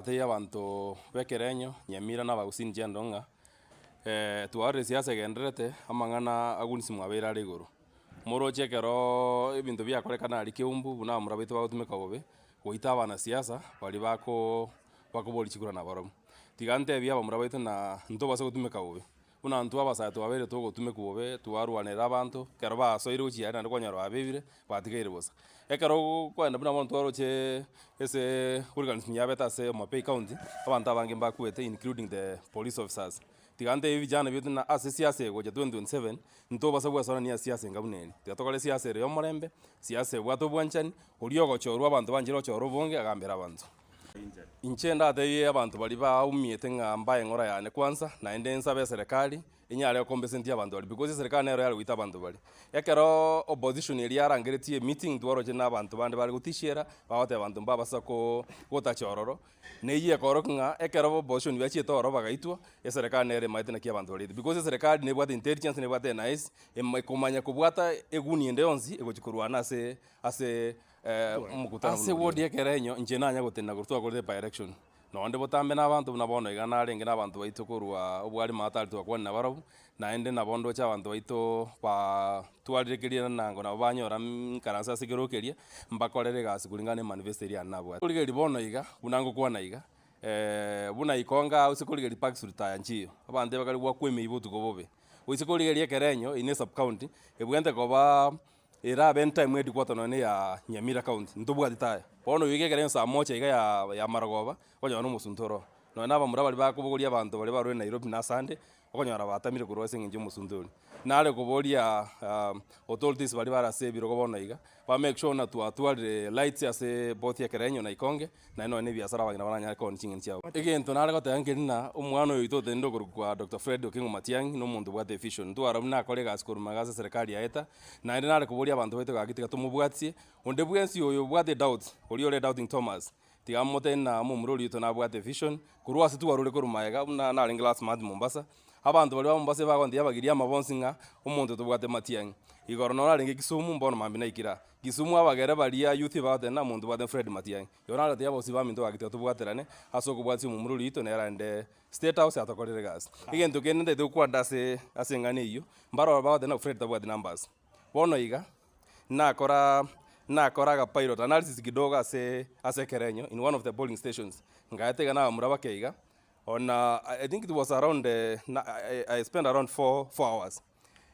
Teya abantu bekerenyo nyamira na bagusini jandonga tuare siasa genderete amangana agunisi mwabera ari iguru moro chekero ibintu byakorekana ari kiumbu buna murabitu bagutumika bobe goita abana siasa bali bakobori chikura na baro tigante byaba murabitu na ntobase gutumika bobe buna ntu abasa twabere to gutumika bobe twarwanira abantu kero basoire uchiana ndikonyaro abebire batigaire bosa ekero kwenda buna muntu waroche ese organization yabeta se Mapei County abantu abange mbakwete including the police officers tigante vijana byetu na siasa goje 2027 ntobasa bwasana ni siasa ngabuneni tigatokole siasa yo murembe siasa bwato bwanchani uliogo chorwa abantu banjiro choro bonge agambira abantu inchenda ate abantu bali baumiete ngamba engora yane kwanza na endensa be serikali inyale kompesentia abantu bali because serikali nero yali wita abantu bali yakero opposition eri yarangeretie meeting twaro je na abantu bande bali gutishira bawate abantu mbabasa ko gotachororo neye korokunga ekero opposition yachi toro bagaitwa ya serikali nere maite na kia abantu bali because serikali ne bwate intelligence ne bwate nice kumanya kubwata eguni ende onzi egochikurwana ase mukutana ase wodi ekerenyo njenanya gutena gurtwa gure by election no ande botambe nabantu nabono igana renge nabantu baito kurwa obwali matali twa kwana barabu naende nabondo cha abantu baito pa twalirekeria nango na banyora karansa sigirokeria mbakorere gasi kulingane manifesteri anabwa kuligeri bono iga bunango kwana iga buna ikonga usikuligeri park sulta nchiyo abande bakali gwa kweme ibutu gobobe usikuligeri ekerenyo ine sub county ebwente koba era benta mwedi kwa tonone ya Nyamira County ntobwa ditaya bono wige kere sa mocha iga ya Maragoba konyora musuntoro no naba murabali bakubogoria abantu bali barwe Nairobi na Sande okonyora batamire kurwase nginje musuntoro nale kuboria authorities bali barase biro bono iga ba make sure na tuatwale lights ase both ya kerenyo na ikonge na ino ne biasara bagina baranya ko ncingin cyabo egento nale ko tangirina umwana oyo ito tendo kwa Dr. Fred Okingo Matiang'i no muntu bwa vision ntwara muna kolega askuru magaza serikali yaeta na ende nale kuboria abantu bete gakitika tumubwatsie onde bwensi oyo bwate doubt oli doubting Thomas tigamote na mumurori ito na bwate vision kurwase tuwarure kurumayega na nale glass mad Mombasa abantu bali Mombasa bagondi yabagiria amabonsinga umuntu tubwate Matiang'i igoro no nale Kisumu mbono mambina ikira Kisumu abagere balia youth bate na muntu bwate Fred Matiang'i yona ate yabo siba minto agityo tubwaterane asoko bwatsi mumurori ito na rande state house atakorere gas igento kenende tukwanda ase ngane iyo mbaro bawate na Fred tabwate numbers bono iga nakora ga pilot analysis kidogo ase kerenyo in one of the polling stations ngaete na muraba keiga on I think it was around I spent around 4 hours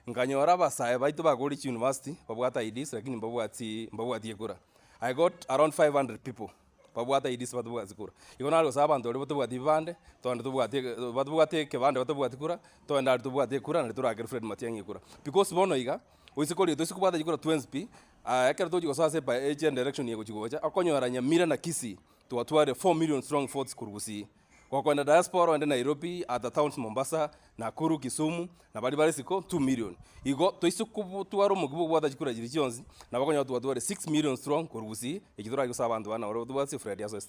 nganyora basaye baito bagori university babwata IDs lakini mbabwati ekura I got around 500 people babwata IDs babwati kura ikona alo sabantu oli babwati bande tonde babwati kebande babwati kura tonde babwati kura na turagere Fred Matiang'i kura because bono iga uisikoli tusikubata jikura 20p ekero toji gosase by agent direction yego jigocha akonyora Nyamira na Kisii tuatware 4 million strong votes kurugusi kwa kwenda diaspora ende Nairobi at towns Mombasa Nakuru Kisumu na bali siko 2 million igo toisukubu tuwaro mugibu bwata jikura jiri chionzi na bakonya tuatware 6 million strong kurugusi ekitura gusaba abantu bana oro tubasi Fred yaso